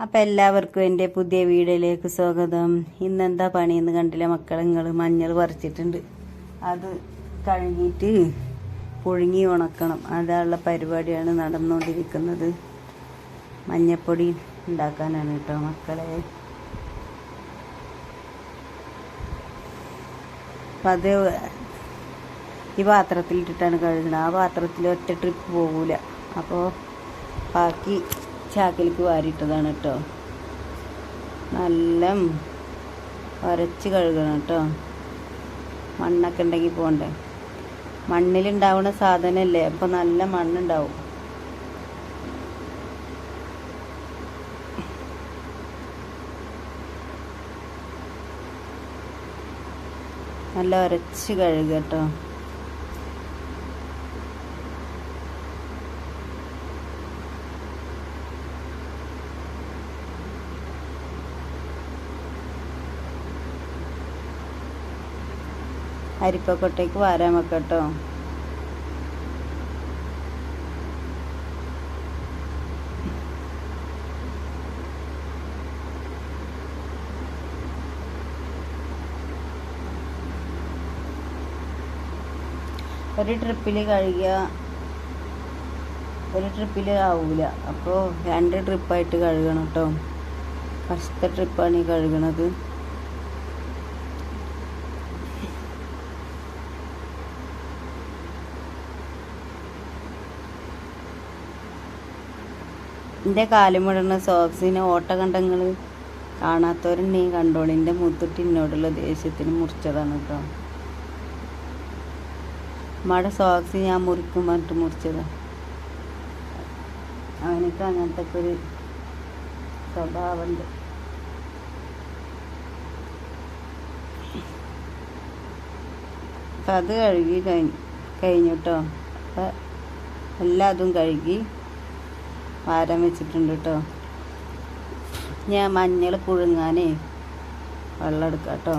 അപ്പം എല്ലാവർക്കും എൻ്റെ പുതിയ വീഡിയോയിലേക്ക് സ്വാഗതം. ഇന്നെന്താ പണിയെന്ന് കണ്ടില്ല മക്കളെ, നിങ്ങൾ മഞ്ഞൾ പറിച്ചിട്ടുണ്ട്. അത് കഴുകിയിട്ട് പുഴുങ്ങി ഉണക്കണം. അതുള്ള പരിപാടിയാണ് നടന്നുകൊണ്ടിരിക്കുന്നത്. മഞ്ഞപ്പൊടി ഉണ്ടാക്കാനാണ് കേട്ടോ മക്കളെ. അപ്പം അത് ഈ പാത്രത്തിലിട്ടിട്ടാണ് കഴുകുന്നത്. ആ പാത്രത്തിൽ ഒറ്റ ട്രിപ്പ് പോകൂല. അപ്പോൾ ബാക്കി ചാക്കിലേക്ക് വാരിയിട്ടതാണ് കേട്ടോ. നല്ല ഉരച്ച് കഴുകണം കേട്ടോ. മണ്ണൊക്കെ ഉണ്ടെങ്കിൽ പോകണ്ടേ. മണ്ണിലുണ്ടാവുന്ന സാധനമല്ലേ, അപ്പോൾ നല്ല മണ്ണുണ്ടാവും. നല്ല ഉരച്ച് കഴുകുക കേട്ടോ. അരിപ്പക്കൊട്ടയ്ക്ക് വാരാൻ വെക്കട്ടോ. ഒരു ട്രിപ്പിൽ കഴുകിയ ഒരു ട്രിപ്പിൽ ആവൂല. അപ്പോൾ 2 ട്രിപ്പായിട്ട് കഴുകണം കേട്ടോ. ഫസ്റ്റത്തെ ട്രിപ്പാണ് ഈ കഴുകണത്. എൻ്റെ കാലുമിടുന്ന സോക്സിന് ഓട്ട കണ്ടങ്ങൾ കാണാത്തവരുണ്ടെങ്കിൽ കണ്ടോളി. എൻ്റെ മുത്തുട്ടി എന്നോടുള്ള ദേഷ്യത്തിന് മുറിച്ചതാണ് കേട്ടോ. നമ്മുടെ സോക്സ് ഞാൻ മുറിക്കും പറഞ്ഞിട്ട് മുറിച്ചതാണ്. അവനക്ക് അങ്ങനത്തെ ഒരു സ്വഭാവമുണ്ട്. അപ്പം അത് കഴുകി കഴിഞ്ഞു കേട്ടോ. അപ്പം എല്ലാതും കഴുകി വാരാൻ വെച്ചിട്ടുണ്ട് കേട്ടോ. ഞാൻ മഞ്ഞൾ പുഴുങ്ങാനേ വെള്ളം എടുക്കാം കേട്ടോ.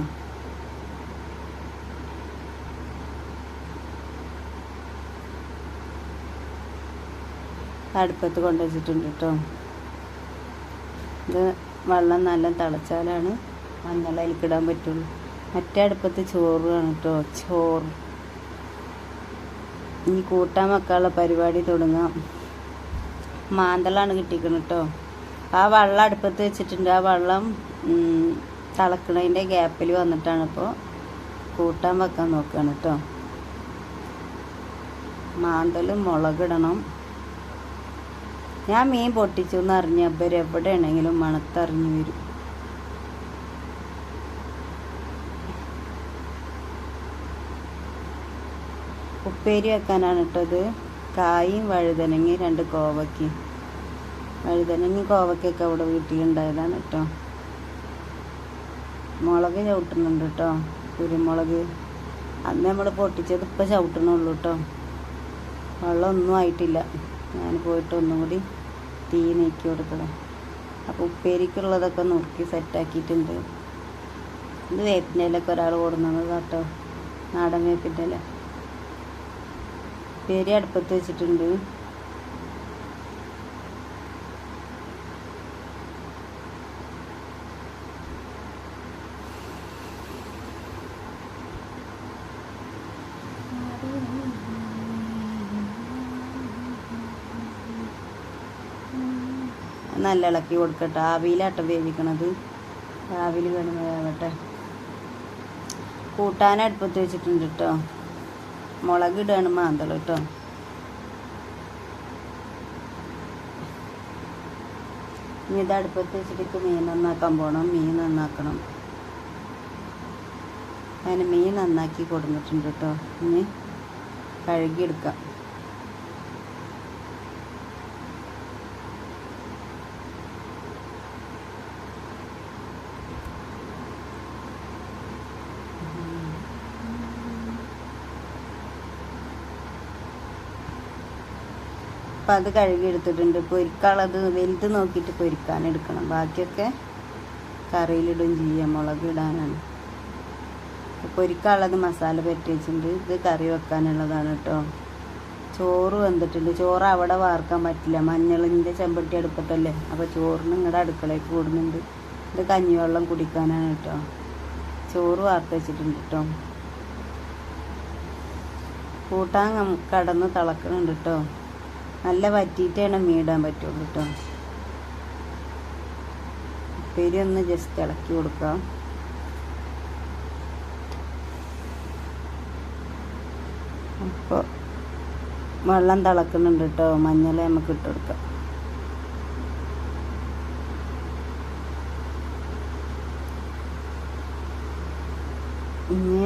അടുപ്പത്ത് കൊണ്ടുവച്ചിട്ടുണ്ട് കേട്ടോ. ഇത് വെള്ളം നല്ല തിളച്ചാലാണ് മഞ്ഞൾ അതിലേക്കിടാൻ പറ്റുള്ളൂ. മറ്റേ അടുപ്പത്ത് ചോറാണ് കേട്ടോ. ചോറ് ഇനി കൂട്ടാൻ വെക്കാനുള്ള പരിപാടി തുടങ്ങാം. മാന്തളാണ് കിട്ടിക്കണം കേട്ടോ. ആ വെള്ളം അടുപ്പത്ത് വെച്ചിട്ടുണ്ട്. ആ വെള്ളം തിളക്കണതിൻ്റെ ഗ്യാപ്പിൽ വന്നിട്ടാണ് ഇപ്പോൾ കൂട്ടാൻ വെക്കാൻ നോക്കുകയാണ് കേട്ടോ. മാന്തൽ മുളകിടണം. ഞാൻ മീൻ പൊട്ടിച്ചു എന്ന് അറിഞ്ഞപ്പോൾ എവിടെയാണെങ്കിലും മണത്തറിഞ്ഞു വരും. ഉപ്പേരി വെക്കാനാണ് കേട്ടത്. കായും വഴുതനങ്ങ 2 കോവയ്ക്കും. വഴുതനങ്ങ കോവയ്ക്കൊക്കെ അവിടെ വീട്ടിലുണ്ടായതാണ് കേട്ടോ. മുളക് ചവിട്ടുന്നുണ്ട് കേട്ടോ. കുരുമുളക് അന്ന് നമ്മൾ പൊട്ടിച്ചത് ഇപ്പം ചവിട്ടണുള്ളൂ കേട്ടോ. വെള്ളമൊന്നും ആയിട്ടില്ല. ഞാൻ പോയിട്ട് ഒന്നും കൂടി തീ നീക്കി കൊടുക്കണം. അപ്പോൾ ഉപ്പേരിക്കുള്ളതൊക്കെ നുറുക്കി സെറ്റാക്കിയിട്ടുണ്ട്. ഇത് വേപ്പിൻ്റെ ഇലയൊക്കെ ഒരാൾ കൊടുക്കുന്നത് കേട്ടോ. നാടൻ വേപ്പിൻ്റെ ഇല. ഉപ്പേരി അടുപ്പത്ത് വെച്ചിട്ടുണ്ട്. നല്ല ഇളക്കി കൊടുക്കട്ടെ. ആവിയിലാട്ടം വേവിക്കണത്. ആവിയിൽ കിടന്ന് വേവട്ടെ. കൂട്ടാൻ അടുപ്പത്ത് വെച്ചിട്ടുണ്ട് കേട്ടോ. മുളകിടാണ് മാന്തൾ കേട്ടോ. ഇനി ഇത് അടുപ്പത്ത് വെച്ചിട്ട് മീൻ നന്നാക്കാൻ പോകണം. മീൻ നന്നാക്കണം. ഞാൻ മീൻ നന്നാക്കി കൊടുത്തിട്ടുണ്ട് കേട്ടോ. ഇനി കഴുകിയെടുക്കാം. അപ്പം അത് കഴുകിയെടുത്തിട്ടുണ്ട്. പൊരിക്കാനുള്ളത് വലുത് നോക്കിയിട്ട് പൊരിക്കാനെടുക്കണം. ബാക്കിയൊക്കെ കറിയിലിടും ചെയ്യാം. മുളക് ഇടാനാണ്. പൊരിക്കാനുള്ളത് മസാല പറ്റി വെച്ചിട്ടുണ്ട്. ഇത് കറി വെക്കാനുള്ളതാണ് കേട്ടോ. ചോറ് വെന്തിട്ടുണ്ട്. ചോറ് അവിടെ വാർക്കാൻ പറ്റില്ല, മഞ്ഞളിൻ്റെ ചെമ്പട്ടി അടുപ്പത്തല്ലേ. അപ്പോൾ ചോറിന് ഇങ്ങടെ അടുക്കളയ്ക്ക് കൂടുന്നുണ്ട്. ഇത് കഞ്ഞിവെള്ളം കുടിക്കാനാണ് കേട്ടോ. ചോറ് വാർത്ത് വെച്ചിട്ടുണ്ട് കേട്ടോ. കൂട്ടാൻ കടന്ന് തിളക്കണുണ്ട് കേട്ടോ. നല്ല വറ്റിയിട്ടാണ് മീടാൻ പറ്റുള്ളൂ കേട്ടോ. ഉപ്പേരി ഒന്ന് ജസ്റ്റ് ഇളക്കി കൊടുക്കാം. അപ്പോൾ വെള്ളം തിളക്കുന്നുണ്ട് കേട്ടോ. മഞ്ഞൾ നമുക്ക് ഇട്ട് കൊടുക്കാം. ഇനി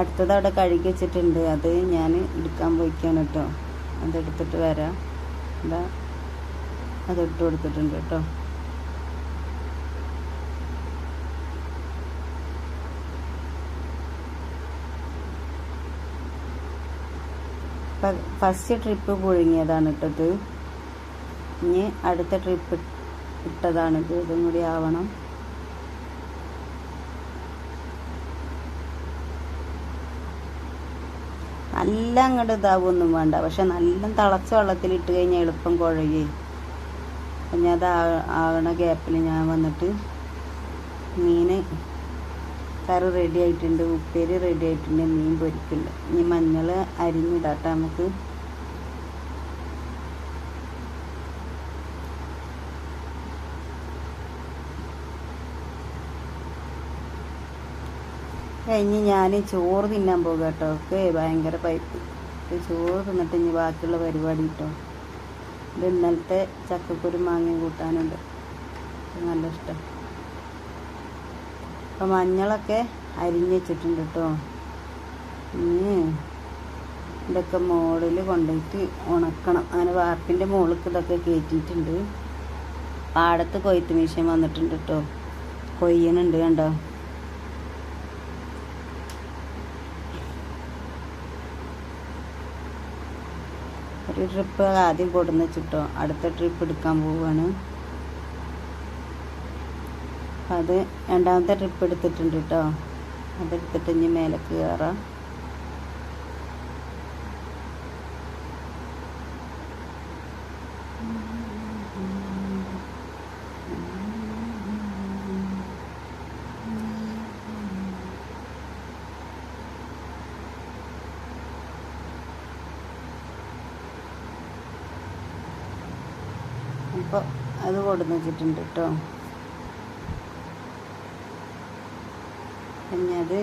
അടുത്തത് അവിടെ കഴുകി വെച്ചിട്ടുണ്ട്. അത് ഞാൻ എടുക്കാൻ പോയിക്കാണ് കേട്ടോ. അതെടുത്തിട്ട് വരാം. എന്താ അതിട്ട് കൊടുത്തിട്ടുണ്ട് കേട്ടോ. ഫസ്റ്റ് ട്രിപ്പ് പുഴുങ്ങിയതാണ് ഇട്ടത്. ഇനി അടുത്ത ട്രിപ്പ് ഇട്ടതാണിത്. ഇതും കൂടി ആവണം. നല്ല അങ്ങോട്ട് ഇതാവൊന്നും വേണ്ട, പക്ഷെ നല്ല തിളച്ച വെള്ളത്തിലിട്ട് കഴിഞ്ഞാൽ എളുപ്പം കുഴയേ. അപ്പം ഞാൻ അത് ആവണ ഗ്യാപ്പിൽ ഞാൻ വന്നിട്ട് മീൻ കറി റെഡി ആയിട്ടുണ്ട്, ഉപ്പേരി റെഡി ആയിട്ടുണ്ട്, മീൻ പൊരിക്കില്ല. ഇനി മഞ്ഞൾ അരിഞ്ഞിടാട്ടോ നമുക്ക്. കഴിഞ്ഞ് ഞാൻ ചോറ് തിന്നാൻ പോകുക കേട്ടോ. ഒക്കെ ഭയങ്കര പൈപ്പ്. ചോറ് തിന്നിട്ട് ഇനി ബാക്കിയുള്ള പരിപാടി കേട്ടോ. ഇത് ഇന്നലത്തെ ചക്കക്കുരു മാങ്ങയും കൂട്ടാനുണ്ട്, നല്ല ഇഷ്ടം. അപ്പം മഞ്ഞളൊക്കെ അരിഞ്ഞ് വെച്ചിട്ടുണ്ട് കേട്ടോ. ഇനി ഇതൊക്കെ മുകളിൽ കൊണ്ടുപോയിട്ട് ഉണക്കണം. അങ്ങനെ വാർപ്പിൻ്റെ മുകളിലേക്ക് ഇതൊക്കെ കയറ്റിയിട്ടുണ്ട്. പാടത്ത് കൊയ്ത്ത് മെഷീൻ വന്നിട്ടുണ്ട് കേട്ടോ. കൊയ്യനുണ്ട് കണ്ടോ. ഒരു ട്രിപ്പ് ആദ്യം കൊടുന്ന് വെച്ചിട്ടോ. അടുത്ത ട്രിപ്പ് എടുക്കാൻ പോവുകയാണ്. അത് രണ്ടാമത്തെ ട്രിപ്പ് എടുത്തിട്ടുണ്ട് കേട്ടോ. അതെടുത്തിട്ട് ഇനി മേലേക്ക് കയറാം. അപ്പോൾ അത് കൊടുന്ന് വെച്ചിട്ടുണ്ട് കേട്ടോ. പിന്നെ അത്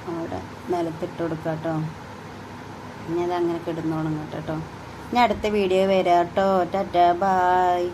അവിടെ നിലത്തിട്ട് കൊടുക്കാം കേട്ടോ. ഇനി അത് അങ്ങനെ കിടന്നോളും കേട്ടോ. ഇനി അടുത്ത വീഡിയോ വരാം കേട്ടോ. ടാറ്റാ, ബായ്.